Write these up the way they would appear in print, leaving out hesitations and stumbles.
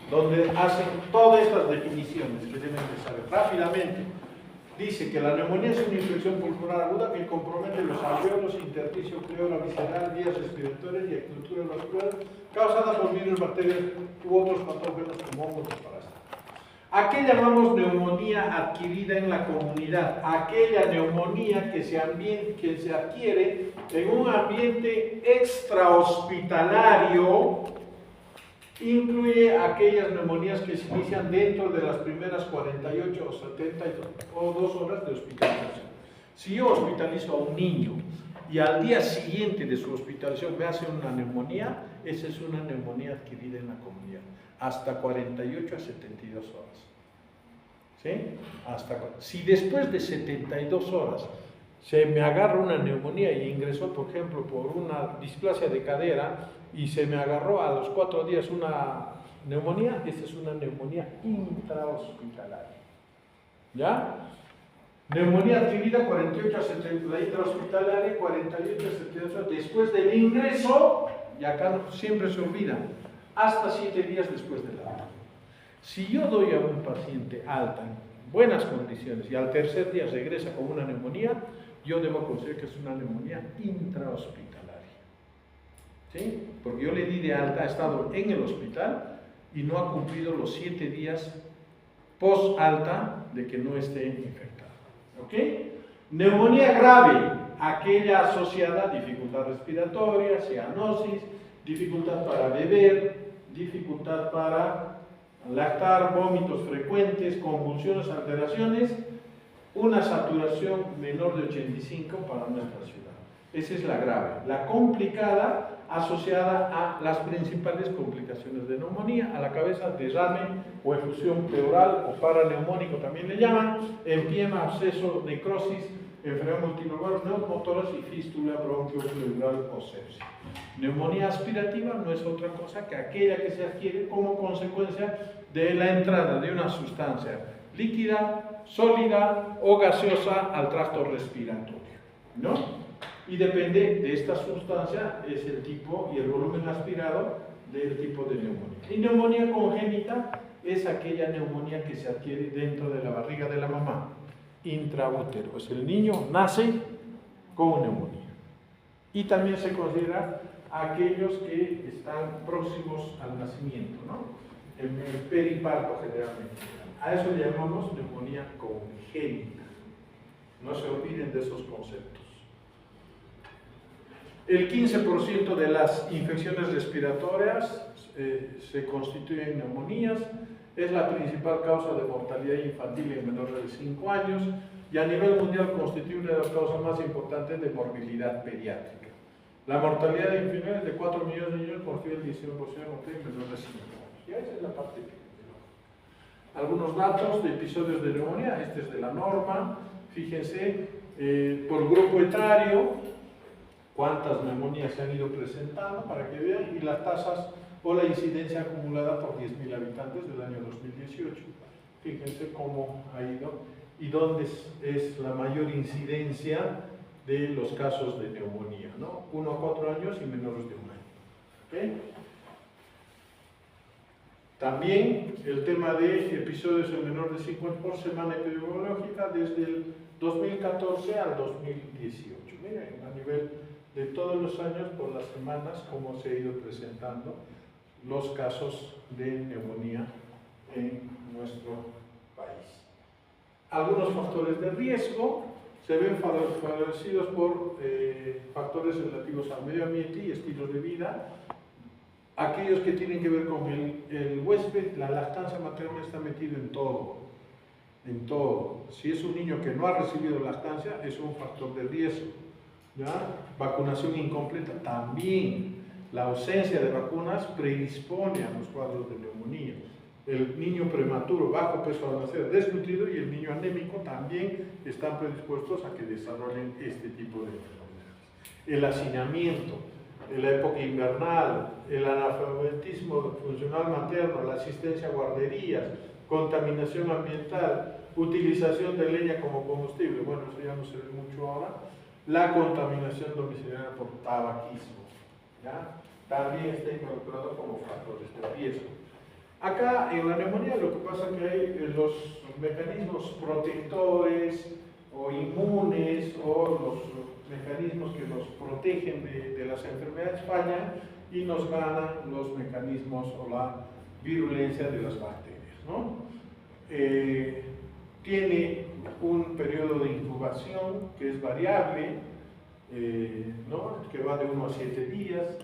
donde hacen todas estas definiciones que deben de saber rápidamente. Dice que la neumonía es una infección pulmonar aguda que compromete los alveolos, intersticio, pleura visceral, vías respiratorias y estructuras vasculares causada por virus, bacterias u otros patógenos como hongos o parásitos. ¿A qué llamamos neumonía adquirida en la comunidad? Aquella neumonía que se adquiere en un ambiente extrahospitalario. Incluye aquellas neumonías que se inician dentro de las primeras 48 o 72 horas de hospitalización. Si yo hospitalizo a un niño y al día siguiente de su hospitalización me hace una neumonía, esa es una neumonía adquirida en la comunidad, hasta 48 a 72 horas. ¿Sí? Si después de 72 horas se me agarra una neumonía y ingresó, por ejemplo, por una displasia de cadera y se me agarró a los 4 días una neumonía, esa es una neumonía intrahospitalaria. ¿Ya? Neumonía adquirida 48 a 70, la intrahospitalaria 48 a 72 después del ingreso, y acá siempre se olvida, hasta 7 días después del alta. Si yo doy a un paciente alta en buenas condiciones y al tercer día regresa con una neumonía, yo debo considerar que es una neumonía intrahospitalaria. ¿Sí? Porque yo le di de alta, ha estado en el hospital y no ha cumplido los 7 días post-alta de que no esté infectado. ¿Ok? Neumonía grave, aquella asociada a dificultad respiratoria, cianosis, dificultad para beber, dificultad para lactar, vómitos frecuentes, convulsiones, alteraciones, una saturación menor de 85 para nuestra ciudad. Esa es la grave. La complicada, asociada a las principales complicaciones de neumonía, a la cabeza, derrame o efusión pleural o paraneumónico también le llaman, empiema, absceso, necrosis, enfermedad multilobar, neumotoras y fístula bronquiopleural o sepsis. Neumonía aspirativa no es otra cosa que aquella que se adquiere como consecuencia de la entrada de una sustancia líquida, sólida o gaseosa al tracto respiratorio, ¿no? Y depende de esta sustancia, es el tipo y el volumen aspirado del tipo de neumonía. Y neumonía congénita es aquella neumonía que se adquiere dentro de la barriga de la mamá, intraútero. Es el niño nace con neumonía. Y también se considera aquellos que están próximos al nacimiento, ¿no? El periparto generalmente. A eso le llamamos neumonía congénita. No se olviden de esos conceptos. El 15% de las infecciones respiratorias se constituyen neumonías, es la principal causa de mortalidad infantil en menores de 5 años y a nivel mundial constituye una de las causas más importantes de morbilidad pediátrica. La mortalidad de infecciones de 4 millones de niños constituye el 19% de mortalidad en menores de 5 años. Ya esa es la parte que... Algunos datos de episodios de neumonía, este es de la norma, fíjense, por grupo etario, cuántas neumonías se han ido presentando para que vean, y las tasas o la incidencia acumulada por 10.000 habitantes del año 2018. Fíjense cómo ha ido y dónde es la mayor incidencia de los casos de neumonía, ¿no? 1 a 4 años y menores de 1 año. ¿Okay? También el tema de episodios en menor de 50 por semana epidemiológica desde el 2014 al 2018. Miren, a nivel de todos los años, por las semanas, cómo se ha ido presentando los casos de neumonía en nuestro país. Algunos factores de riesgo se ven favorecidos por factores relativos al medio ambiente y estilo de vida. Aquellos que tienen que ver con el huésped, la lactancia materna está metida en todo. En todo. Si es un niño que no ha recibido lactancia, es un factor de riesgo. ¿Ya? Vacunación incompleta también. La ausencia de vacunas predispone a los cuadros de neumonía. El niño prematuro, bajo peso al nacer, desnutrido, y el niño anémico también están predispuestos a que desarrollen este tipo de enfermedades. El hacinamiento, en la época invernal, el analfabetismo funcional materno, la asistencia a guarderías, contaminación ambiental, utilización de leña como combustible, bueno, eso ya no se ve mucho ahora, la contaminación domiciliaria por tabaquismo, ¿ya? También está involucrado como factores de riesgo. Acá en la neumonía lo que pasa es que hay los mecanismos protectores o inmunes o los mecanismos que nos protegen de las enfermedades fallan y nos ganan los mecanismos o la virulencia de las bacterias, ¿no? Tiene un periodo de incubación que es variable, ¿no? Que va de 1 a 7 días.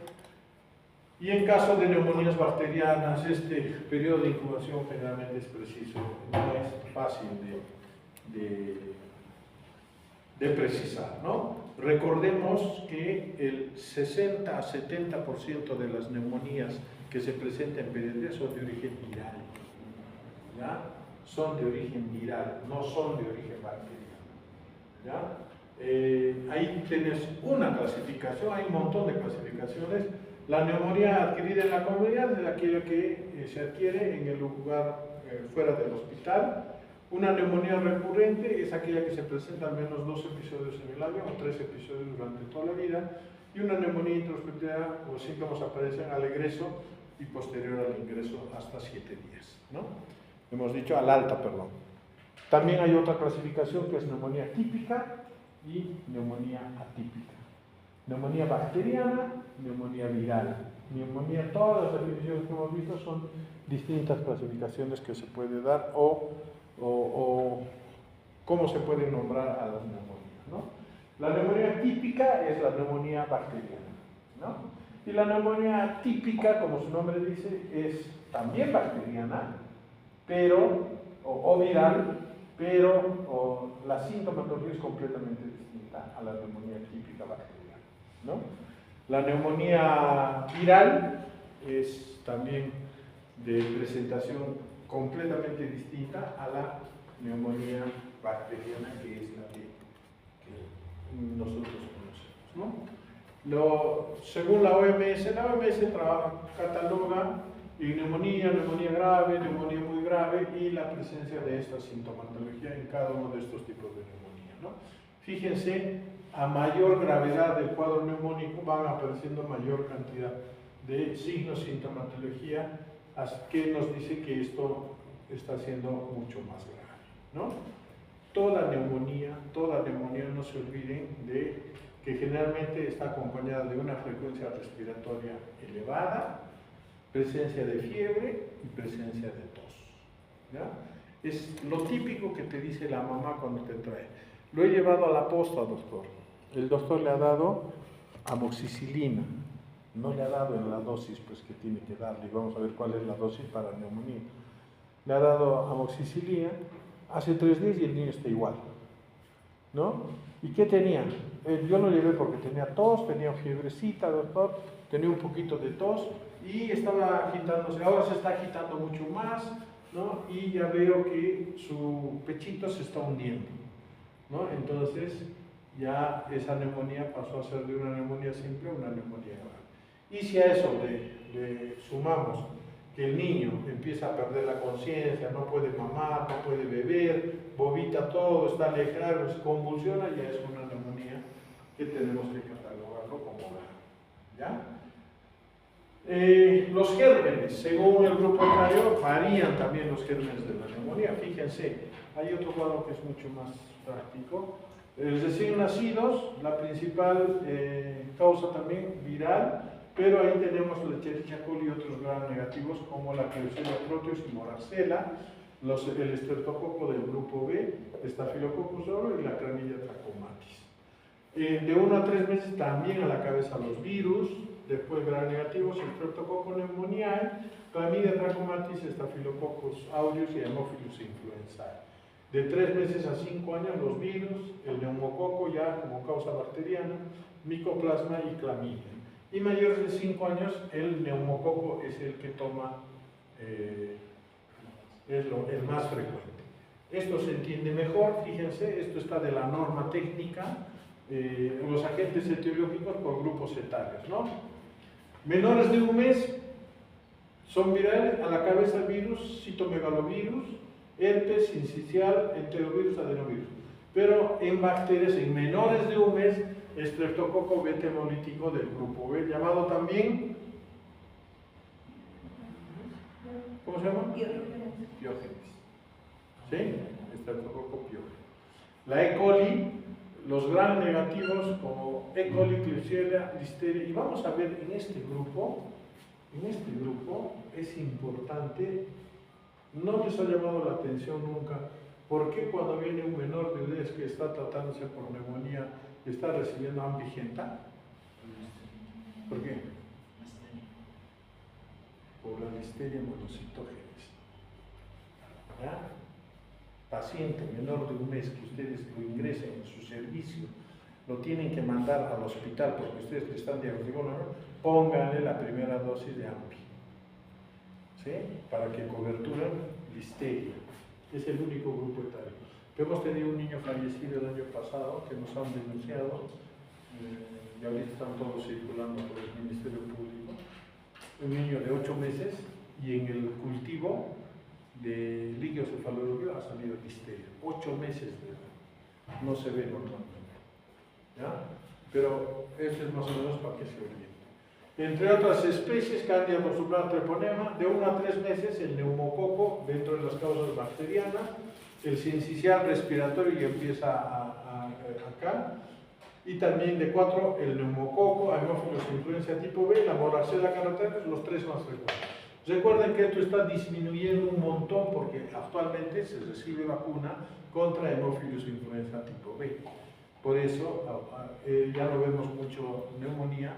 Y en caso de neumonías bacterianas, este periodo de incubación generalmente es preciso, no es fácil de precisar, ¿no? Recordemos que el 60 a 70% de las neumonías que se presentan en pediatría son de origen viral, ¿ya? Son de origen viral, no son de origen bacteriano, ¿ya? Ahí tienes una clasificación, hay un montón de clasificaciones. La neumonía adquirida en la comunidad es aquella que se adquiere en el lugar fuera del hospital. Una neumonía recurrente es aquella que se presenta al menos 2 episodios en el año o 3 episodios durante toda la vida. Y una neumonía intrahospitalaria, los síntomas aparecen al egreso y posterior al ingreso hasta 7 días, ¿no? Hemos dicho al alta, perdón. También hay otra clasificación que es neumonía típica y neumonía atípica. Neumonía bacteriana, neumonía viral. Neumonía, todas las definiciones que hemos visto son distintas clasificaciones que se puede dar o cómo se puede nombrar a las neumonías, ¿no? La neumonía típica es la neumonía bacteriana, ¿no? Y la neumonía típica, como su nombre dice, es también bacteriana, pero, o viral, pero la sintomatología es completamente distinta a la neumonía típica bacteriana, ¿no? La neumonía viral es también de presentación completamente distinta a la neumonía bacteriana, que es la que nosotros conocemos, ¿no? Según la OMS cataloga neumonía, neumonía grave, neumonía muy grave y la presencia de esta sintomatología en cada uno de estos tipos de neumonía, ¿no? Fíjense, a mayor gravedad del cuadro neumónico van apareciendo mayor cantidad de signos, sintomatología, que nos dice que esto está siendo mucho más grave, ¿no? Toda neumonía, no se olviden de que generalmente está acompañada de una frecuencia respiratoria elevada, presencia de fiebre y presencia de tos, ¿ya? Es lo típico que te dice la mamá cuando te trae. Lo he llevado a la posta, doctor. El doctor le ha dado amoxicilina, no le ha dado en la dosis pues, que tiene que darle. Vamos a ver cuál es la dosis para neumonía. Le ha dado amoxicilina hace 3 días y el niño está igual, ¿no? ¿Y qué tenía? Yo lo llevé porque tenía tos, tenía fiebrecita, doctor, tenía un poquito de tos y estaba agitándose. Ahora se está agitando mucho más, ¿no? Y ya veo que su pechito se está hundiendo, ¿no? Entonces ya esa neumonía pasó a ser de una neumonía simple a una neumonía grave. Y si a eso le sumamos que el niño empieza a perder la conciencia, no puede mamar, no puede beber, vomita todo, está alejado, se convulsiona, ya es una neumonía que tenemos que catalogarlo como grave, ¿ya? Los gérmenes, según el grupo etario, varían también los gérmenes de la neumonía. Fíjense, hay otro cuadro que es mucho más práctico. Recién nacidos, la principal causa también viral, pero ahí tenemos la Escherichia coli y otros gram negativos como la Klebsiella proteus y Moracella, el Streptococo del grupo B, Staphylococcus aureus y la Clamydia trachomatis. De 1 a 3 meses también a la cabeza los virus, después gram negativos, Streptococcus pneumoniae, Clamydia trachomatis, Staphylococcus aureus y Haemophilus influenzae. De 3 meses a 5 años los virus, el neumococo ya como causa bacteriana, micoplasma y clamidia. Y mayores de 5 años el neumococo es el que toma, es el más frecuente. Esto se entiende mejor, fíjense, esto está de la norma técnica, los agentes etiológicos por grupos etarios, ¿no? Menores de 1 mes son virales, a la cabeza el virus, citomegalovirus, herpes, sincicial, enterovirus, adenovirus. Pero en bacterias, en menores de 1 mes, estreptococo beta hemolítico del grupo B, llamado también ¿Cómo se llama? Piógenes. Piógenes. ¿Sí? Estreptococo piógenes. La E. coli, los gran negativos como E. coli, Klebsiella, Listeria. Y vamos a ver en este grupo es importante, no les ha llamado la atención nunca, ¿por qué cuando viene un menor de ustedes que está tratándose por neumonía está recibiendo ambigenta? ¿Por qué? Por la Listeria monocitógenes. ¿Ya? Paciente menor de un mes que ustedes lo ingresen en su servicio, lo tienen que mandar al hospital porque ustedes le están diagnosticando, pónganle la primera dosis de AMPI, ¿sí? Para que cobertura Listeria. Es el único grupo etario. Hemos tenido un niño fallecido el año pasado que nos han denunciado, y ahorita están todos circulando por el Ministerio Público, un niño de 8 meses y en el cultivo de liquiocefalorraquídeo ha salido Listeria. 8 meses de edad. No se ve normalmente. ¿Ya? Pero eso es más o menos para que se oriente. Entre otras especies, Candida borsuplara treponema, de 1 a 3 meses el neumococo dentro de las causas bacterianas, el sincicial respiratorio y empieza acá, y también de 4 el neumococo, Haemophilus influenza tipo B, la Moraxella carotenes, los 3 más frecuentes. Recuerden que esto está disminuyendo un montón porque actualmente se recibe vacuna contra Haemophilus influenza tipo B. Por eso ya no vemos mucho neumonía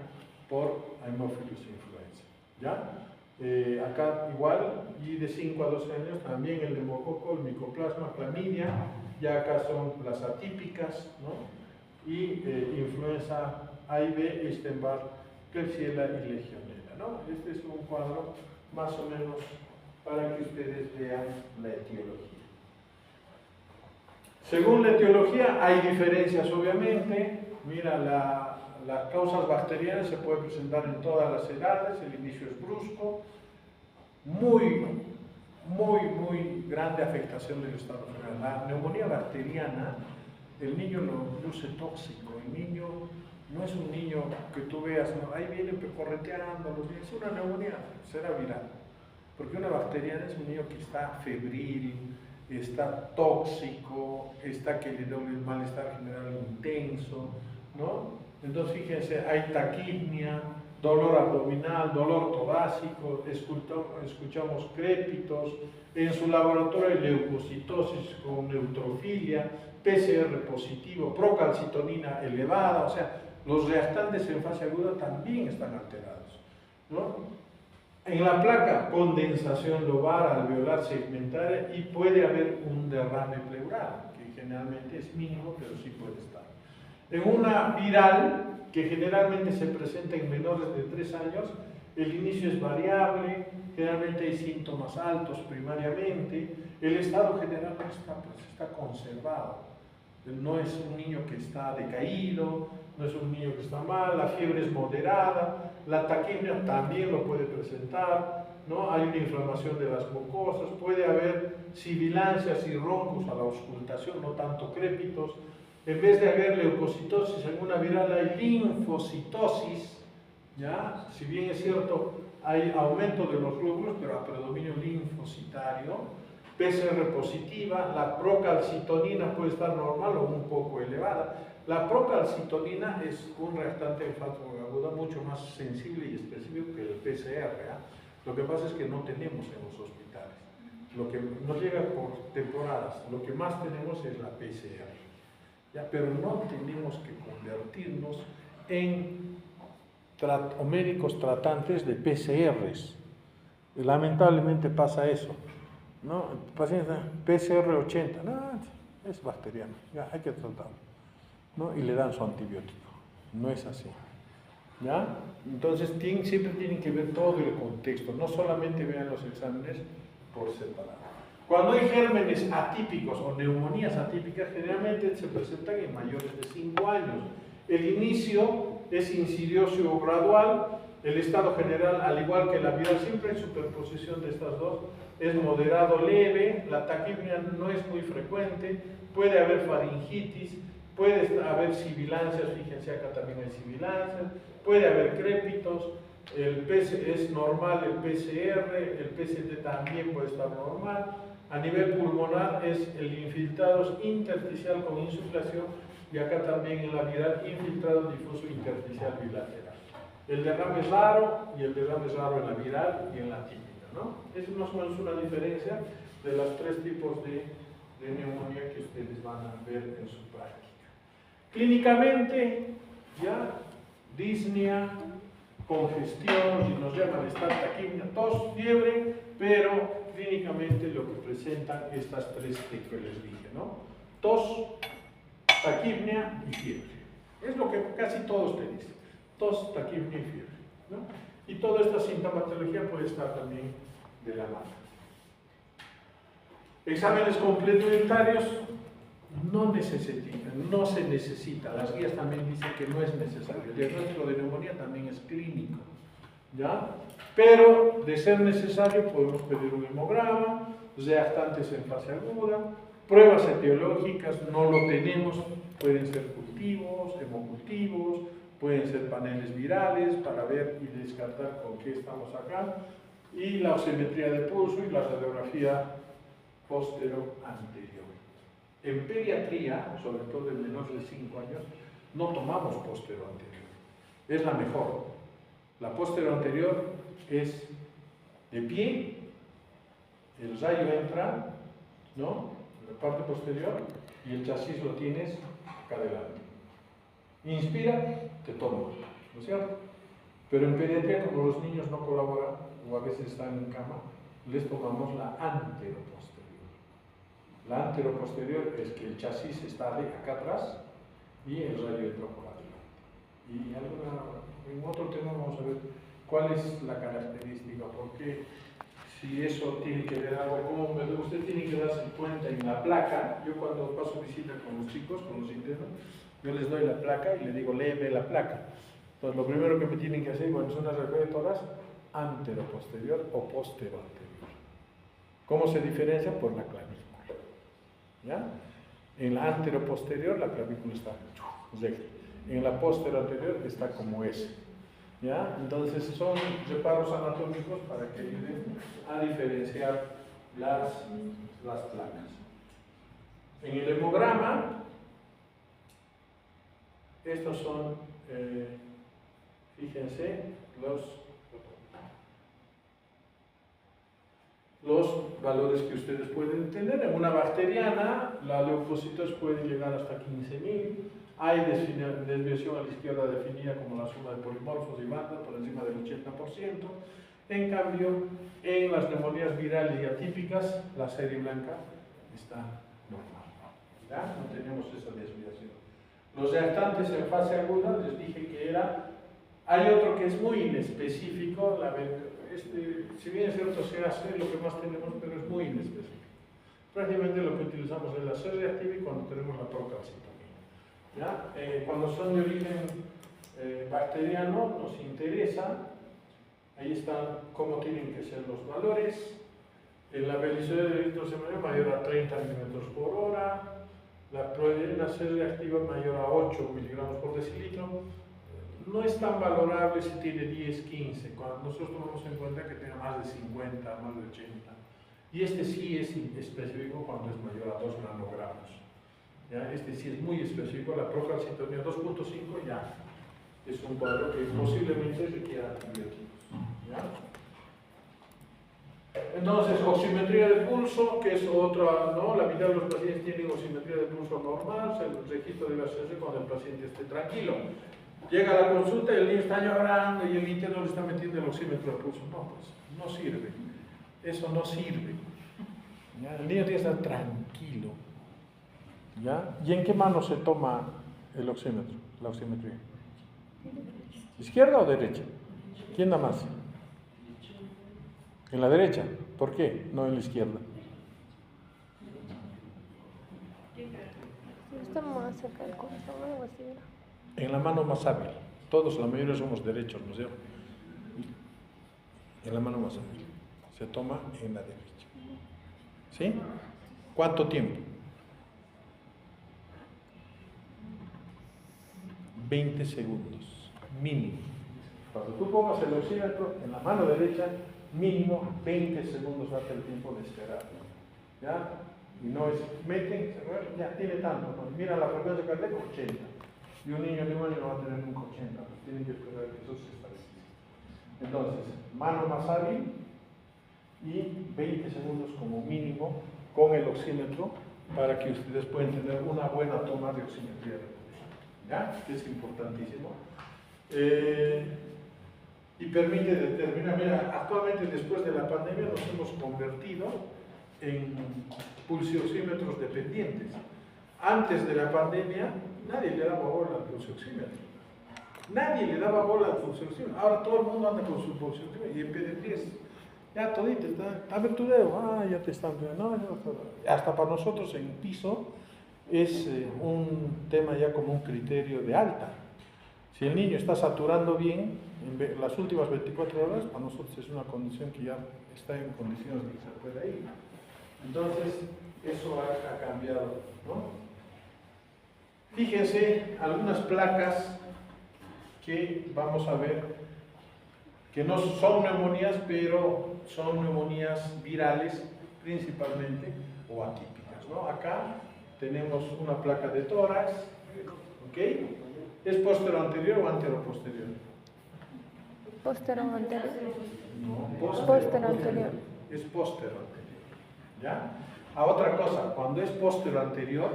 por Haemophilus influenza. ¿Ya? Acá igual, y de 5 a 12 años también el neumococo, el micoplasma, clamidia, ya acá son las atípicas, ¿no? Y influenza A y B, Epstein-Barr, Klebsiella y Legionella, ¿no? Este es un cuadro más o menos para que ustedes vean la etiología. Según la etiología hay diferencias obviamente. Mira, las causas bacterianas se pueden presentar en todas las edades, el inicio es brusco, muy grande afectación del estado general. La neumonía bacteriana, el niño lo luce tóxico, el niño no es un niño que tú veas, ¿no? Ahí viene correteando, es una neumonía, será viral, porque una bacteriana es un niño que está febril, está tóxico, está que le da un malestar general intenso, ¿no? Entonces fíjense, hay taquipnia, dolor abdominal, dolor torácico, escuchamos crépitos, en su laboratorio hay leucocitosis con neutrofilia, PCR positivo, procalcitonina elevada, o sea, los reactantes en fase aguda también están alterados, ¿no? En la placa, condensación lobar, alveolar, segmentaria, y puede haber un derrame pleural, que generalmente es mínimo, pero sí puede estar. En una viral, que generalmente se presenta en menores de 3 años, el inicio es variable, generalmente hay síntomas altos primariamente, el estado general está conservado, no es un niño que está decaído, no es un niño que está mal, la fiebre es moderada, la taquipnia también lo puede presentar, ¿no? Hay una inflamación de las mucosas, puede haber sibilancias y roncos a la auscultación, no tanto crépitos. En vez de haber leucocitosis en una viral hay linfocitosis, ¿ya? Si bien es cierto, hay aumento de los glóbulos, pero a predominio linfocitario. PCR positiva, la procalcitonina puede estar normal o un poco elevada. La procalcitonina es un reactante en fase aguda mucho más sensible y específico que el PCR, ¿eh? Lo que pasa es que no tenemos en los hospitales. Lo que nos llega por temporadas, lo que más tenemos es la PCR. ¿Ya? Pero no tenemos que convertirnos en médicos tratantes de PCRs. Lamentablemente pasa eso, ¿no? El paciente PCR 80, no, es bacteriano, ya hay que tratarlo, ¿no? Y le dan su antibiótico. No es así, ¿ya? Entonces siempre tienen que ver todo el contexto, no solamente vean los exámenes por separado. Cuando hay gérmenes atípicos o neumonías atípicas, generalmente se presentan en mayores de 5 años. El inicio es insidioso o gradual, el estado general, al igual que la viral, siempre hay superposición de estas dos, es moderado leve, la taquipnia no es muy frecuente, puede haber faringitis, puede haber sibilancias, fíjense acá también hay sibilancias, puede haber crépitos, es normal el PCR, el PCT también puede estar normal. A nivel pulmonar es el infiltrado intersticial con insuflación y acá también en la viral infiltrado difuso intersticial bilateral. El derrame es raro y el derrame es raro en la viral y en la típica, ¿no? Es más o menos una diferencia de los tres tipos de neumonía que ustedes van a ver en su práctica. Clínicamente, ya, disnea, congestión, y nos llaman estar taquipnia, tos, fiebre, pero clínicamente lo que presentan estas tres que les dije, ¿no? Tos, taquipnia y fiebre. Es lo que casi todos te dicen, tos, taquipnia y fiebre, ¿no? Y toda esta sintomatología puede estar también de la mano. Exámenes complementarios no se necesita. Las guías también dicen que no es necesario. El diagnóstico de neumonía también es clínico, ¿ya? Pero, de ser necesario, podemos pedir un hemograma, reactantes en fase aguda, pruebas etiológicas, no lo tenemos, pueden ser cultivos, hemocultivos, pueden ser paneles virales para ver y descartar con qué estamos acá, y la oximetría de pulso y la radiografía postero-anterior. En pediatría, sobre todo en menores de 5 años, no tomamos postero-anterior. Es la mejor. La postero-anterior es de pie, el rayo entra, ¿no?, en la parte posterior y el chasis lo tienes acá adelante. Inspira, te toma, ¿no es cierto? Pero en pediatría, como los niños no colaboran o a veces están en cama, les tomamos la anteroposterior. La anteroposterior es que el chasis está acá atrás y el rayo entra por adelante. Y en otro tema vamos a ver cuál es la característica, porque si eso tiene que ver algo, como usted tiene que darse cuenta en la placa. Yo cuando paso visita con los chicos, con los internos, yo les doy la placa y les digo, léeme la placa. Entonces lo primero que me tienen que hacer cuando son las reflectoras, anteroposterior o posteroanterior. ¿Cómo se diferencia? Por la clavícula. ¿Ya? En la anteroposterior la clavícula está recta, en la posteroanterior está como S. ¿Ya? Entonces son reparos anatómicos para que ayuden a diferenciar las placas. En el hemograma, estos son, fíjense, los valores que ustedes pueden tener. En una bacteriana, la leucocitos puede llegar hasta 15.000. Hay desviación a la izquierda definida como la suma de polimorfos y bandas por encima del 80%. En cambio, en las neumonías virales y atípicas, la serie blanca está normal. ¿Ya? No tenemos esa desviación. Los reactantes en fase aguda, les dije que era... Hay otro que es muy inespecífico, si bien es cierto se hace lo que más tenemos, pero es muy inespecífico. Prácticamente lo que utilizamos es la C reactiva y cuando tenemos la procalcitonina. ¿Ya? Cuando son de origen bacteriano nos interesa, ahí están cómo tienen que ser los valores. En la velocidad de eritrocemia mayor a 30 mm/h, la proteína C reactiva mayor a 8 mg/dl. No es tan valorable si tiene 10, 15, cuando nosotros tomamos en cuenta que tenga más de 50, más de 80. Y este sí es específico cuando es mayor a 2 nanogramos. ¿Ya? Este sí es muy específico, la procalcitonina 2.5 ya es un cuadro que posiblemente requiera antibióticos. ¿Ya? Entonces, oximetría de pulso, que es otra, ¿no? La mitad de los pacientes tienen oximetría de pulso normal, el registro debe hacerse cuando el paciente esté tranquilo. Llega a la consulta y el niño está llorando y el interno le está metiendo el oxímetro de pulso. No, pues no sirve. Eso no sirve. ¿Ya? El niño tiene que estar tranquilo. ¿Ya? ¿Y en qué mano se toma el oxímetro, la oximetría? ¿Izquierda o derecha? ¿Quién da más? En la derecha. ¿Por qué? No en la izquierda. Está más acá el corazón, algo así. En la mano más hábil. Todos, la mayoría somos derechos, ¿no es cierto? En la mano más hábil. Se toma en la derecha. ¿Sí? ¿Cuánto tiempo? 20 segundos, mínimo, Cuando tú pongas el oxímetro en la mano derecha, mínimo 20 segundos va a ser el tiempo de esperar. ¿Ya? Y no es, meten, se mueve, ya tiene tanto. ¿No? Mira la frecuencia cardíaca, 80. Y un niño de un año no va a tener nunca 80, pues tienen que esperar que eso se estabilice. Entonces, mano más hábil y 20 segundos como mínimo con el oxímetro para que ustedes puedan tener una buena toma de oximetría de pulso. ¿Ya? Que es importantísimo. Y permite determinar, mira, actualmente después de la pandemia nos hemos convertido en pulsioxímetros dependientes. Antes de la pandemia nadie le daba bola al pulsioxímetro. Nadie le daba bola al pulsioxímetro. Ahora todo el mundo anda con su pulsioxímetro y en PD10 ya todito está, a ver tu dedo, ya te están viendo. No, hasta para nosotros en piso es un tema ya como un criterio de alta. Si el niño está saturando bien, en las últimas 24 horas, para nosotros es una condición que ya está en condiciones de que se pueda ir. Entonces, eso ha cambiado, ¿no? Fíjense algunas placas que vamos a ver, que no son neumonías, pero son neumonías virales principalmente o atípicas, ¿no? Acá tenemos una placa de tórax, ¿ok? ¿Es postero anterior o antero posterior? Postero anterior. No, Postero anterior. Es postero anterior. ¿Ya? A otra cosa, cuando es postero anterior,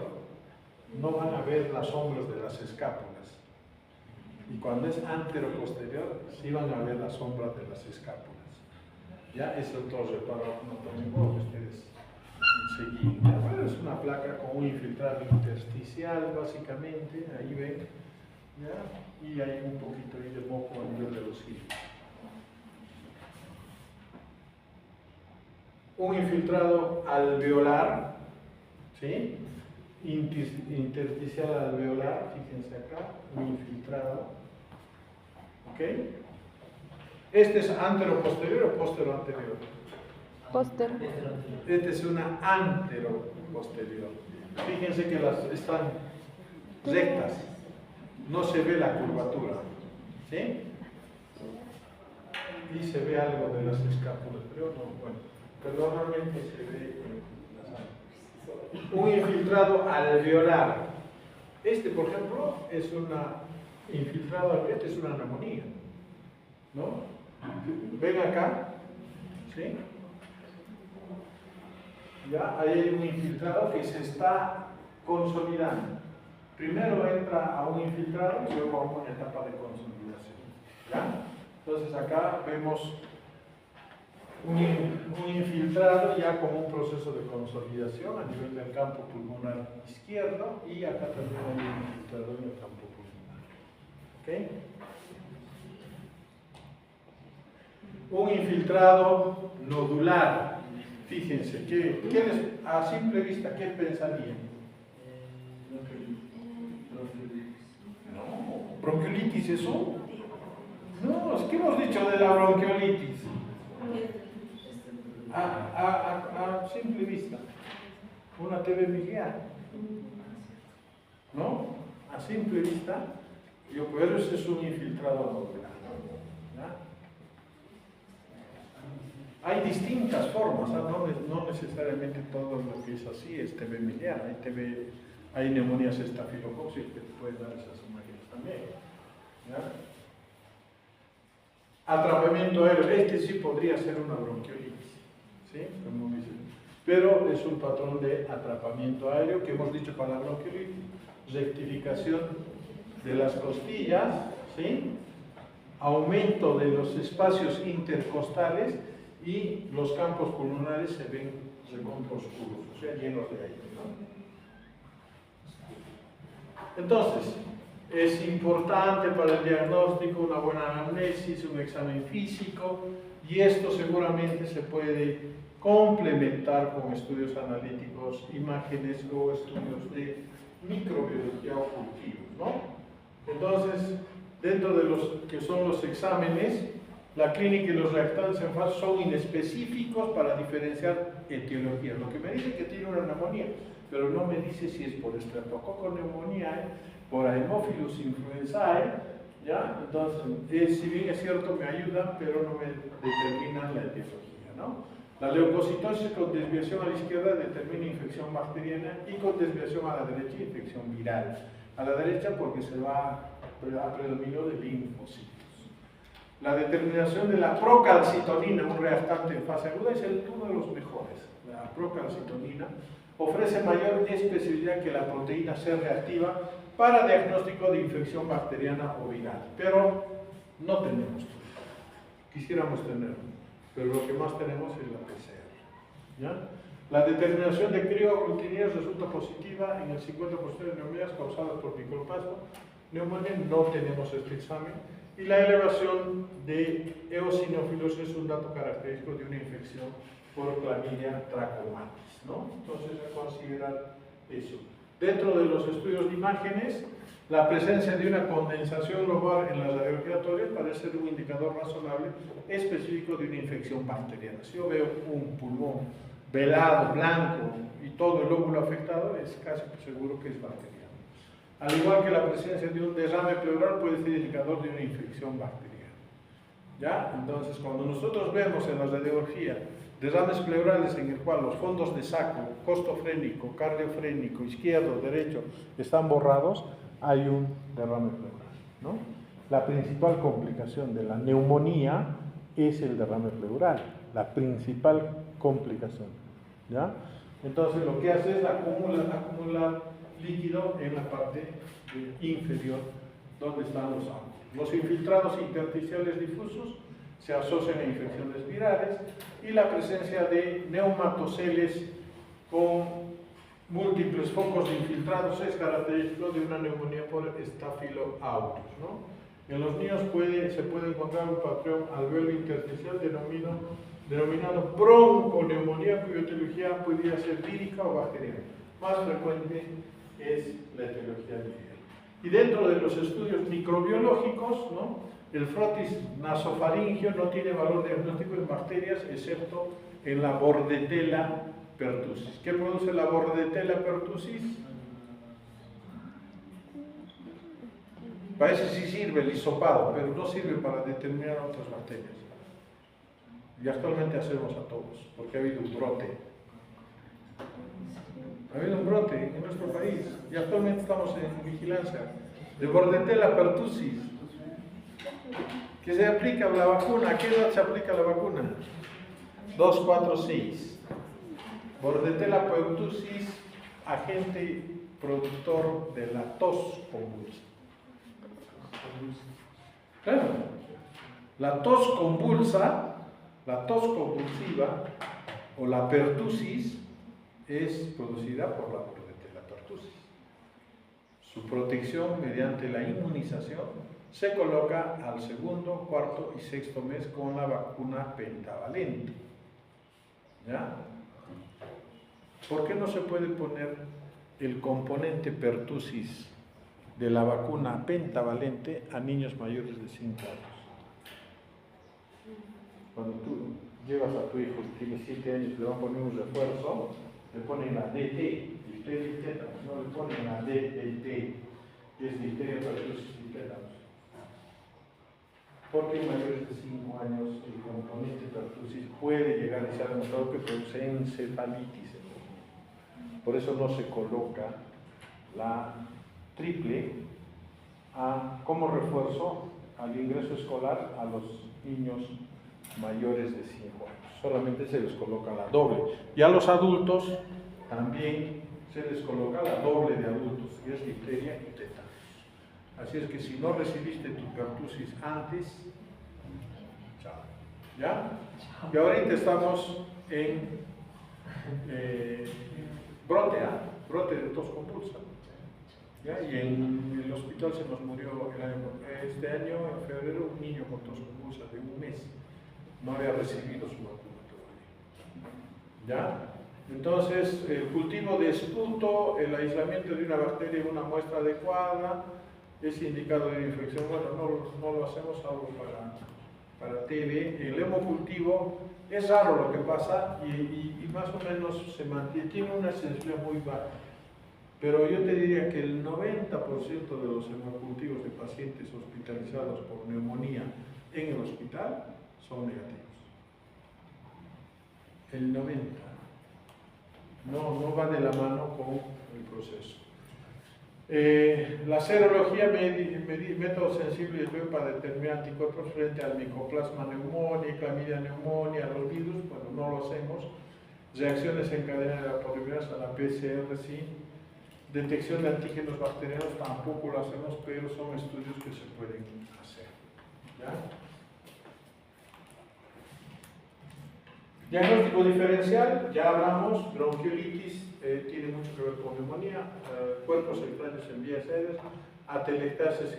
no van a ver las sombras de las escápulas. Y cuando es antero posterior, sí van a ver las sombras de las escápulas. ¿Ya? Es el torreparo anatómico que ustedes seguían. Bueno, es una placa con un infiltrado intersticial, básicamente, ahí ven. ¿Ya? Y hay un poquito ahí de moco a nivel de los giros. Un infiltrado alveolar, ¿sí? Intersticial alveolar, fíjense acá, un infiltrado, ¿ok? ¿Este es antero posterior o postero anterior? Postero. Este es una antero posterior. Fíjense que las están rectas, no se ve la curvatura, ¿sí? Y se ve algo de las escápulas, pero no, bueno, pero normalmente se ve un infiltrado alveolar. Este, por ejemplo, es una infiltrado alveolar, es una neumonía, ¿no? Ven acá, ¿sí? Ya, ahí hay un infiltrado que se está consolidando. Primero entra a un infiltrado y luego a una etapa de consolidación. ¿Ya? Entonces acá vemos un infiltrado ya como un proceso de consolidación a nivel del campo pulmonar izquierdo y acá también hay un infiltrado en el campo pulmonar. ¿Ok? Un infiltrado nodular. Fíjense, a simple vista, ¿qué pensarían? No, bronquiolitis eso. No, es que hemos dicho de la bronquiolitis. A simple vista, una TB miliar, ¿no? A simple vista, pero ese es un infiltrado nodular, ¿ya? Hay distintas formas, no necesariamente todo lo que es así es TB miliar, hay neumonías estafilocócicas que te pueden dar esas imágenes también, ¿ya? Atrapamiento aéreo, este sí podría ser una bronquiolitis, ¿sí? Como dicen. Pero es un patrón de atrapamiento aéreo que hemos dicho para la bronquiolitis, rectificación de las costillas, ¿sí? Aumento de los espacios intercostales y los campos pulmonares se ven recontra oscuros, o sea, llenos de aire, ¿no? Entonces, es importante para el diagnóstico una buena anamnesis, un examen físico, y esto seguramente se puede complementar con estudios analíticos, imágenes o estudios de microbiología o cultivos, ¿no? Entonces, dentro de los que son los exámenes, la clínica y los reactantes en fase son inespecíficos para diferenciar etiologías. Lo que me dice que tiene una neumonía, pero no me dice si es por Streptococcus pneumoniae, por Haemophilus influenzae ¿Ya? Entonces, si bien es cierto, me ayudan, pero no me determinan la etiología, ¿no? La leucocitosis con desviación a la izquierda determina infección bacteriana y con desviación a la derecha infección viral. A la derecha porque se va a predominio de linfocitos. La determinación de la procalcitonina, un reactante en fase aguda, es uno de los mejores. La procalcitonina ofrece mayor especificidad que la proteína C reactiva para diagnóstico de infección bacteriana o viral. Pero no tenemos. Quisiéramos tenerlo, pero lo que más tenemos es la PCR. ¿Ya? La determinación de crioaglutinidad resulta positiva en el 50% de neumonías causadas por microplasma. Neumonía no tenemos este examen. Y la elevación de eosinófilos es un dato característico de una infección por Clamidia trachomatis, ¿no? Entonces, a considerar eso. Dentro de los estudios de imágenes, la presencia de una condensación lobar en las radiografías parece ser un indicador razonable específico de una infección bacteriana. Si yo veo un pulmón velado, blanco y todo el lóbulo afectado, es casi seguro que es bacteriano. Al igual que la presencia de un derrame pleural puede ser indicador de una infección bacteriana. ¿Ya? Entonces, cuando nosotros vemos en la radiología derrames pleurales en el cual los fondos de saco, costofrénico, cardiofrénico, izquierdo, derecho, están borrados, hay un derrame pleural, ¿no? La principal complicación de la neumonía es el derrame pleural, la principal complicación, ¿ya? Entonces, lo que hace es acumular líquido en la parte inferior donde están los ángulos. Los infiltrados intersticiales difusos se asocian a infecciones virales y la presencia de neumatoceles con múltiples focos de infiltrados es característico de una neumonía por Staphylococcus aureus, ¿no? En los niños se puede encontrar un patrón alveolo intersticial denominado bronconeumonía, cuya etiología podría ser vírica o bacteriana. Más frecuente es la etiología viral. Y dentro de los estudios microbiológicos, ¿no? El frotis nasofaringeo no tiene valor diagnóstico en bacterias, excepto en la Bordetella pertussis. ¿Qué produce la Bordetella pertussis? Para eso sí sirve el hisopado, pero no sirve para determinar otras bacterias. Y actualmente hacemos a todos, porque ha habido un brote. Ha habido un brote en nuestro país y actualmente estamos en vigilancia de Bordetella pertussis, que se aplica la vacuna. ¿A qué edad se aplica la vacuna? 2, 4, 6. Bordetella pertussis, agente productor de la tos convulsa. Claro, la tos convulsa, la tos convulsiva o la pertussis es producida por la Bordetella pertussis. Su protección mediante la inmunización se coloca al segundo, cuarto y sexto mes con la vacuna pentavalente. ¿Ya? ¿Por qué no se puede poner el componente pertussis de la vacuna pentavalente a niños mayores de 5 años? Cuando tú llevas a tu hijo que tiene 7 años y le van a poner un refuerzo, le ponen la DT, difteria y tétanos, no le ponen la DT, que es difteria, pertussis y tétanos. Porque en mayores de 5 años el componente pertussis puede llegar y se ha demostrado que produce encefalitis. Por eso no se coloca la triple como refuerzo al ingreso escolar a los niños mayores de 5 años. Solamente se les coloca la doble. Y a los adultos también se les coloca la doble de adultos, que es difteria y tétanos. Así es que si no recibiste tu pertussis antes, chao. ¿Ya? Y ahorita estamos en brote de tos convulsa. ¿Ya? Y en el hospital se nos murió este año, en febrero, un niño con tos convulsa de 1 mes. No había recibido su vacuna todavía. ¿Ya? Entonces, el cultivo de esputo, el aislamiento de una bacteria en una muestra adecuada, es indicado de infección. Bueno, no lo hacemos algo para TB. El hemocultivo es raro lo que pasa y más o menos se mantiene, tiene una sensibilidad muy baja, Pero yo te diría que el 90% de los hemocultivos de pacientes hospitalizados por neumonía en el hospital son negativos. El 90%. No va de la mano con el proceso. La serología, método sensible y para determinar anticuerpos frente al micoplasma neumonía, clamidia neumonía, los virus, bueno, no lo hacemos. Reacciones en cadena de la polimerasa, la PCR sí. Detección de antígenos bacterianos tampoco lo hacemos, pero son estudios que se pueden hacer. ¿Ya? Diagnóstico diferencial, ya hablamos, bronquiolitis, tiene mucho que ver con neumonía, cuerpos extraños en vías aéreas, atelectasis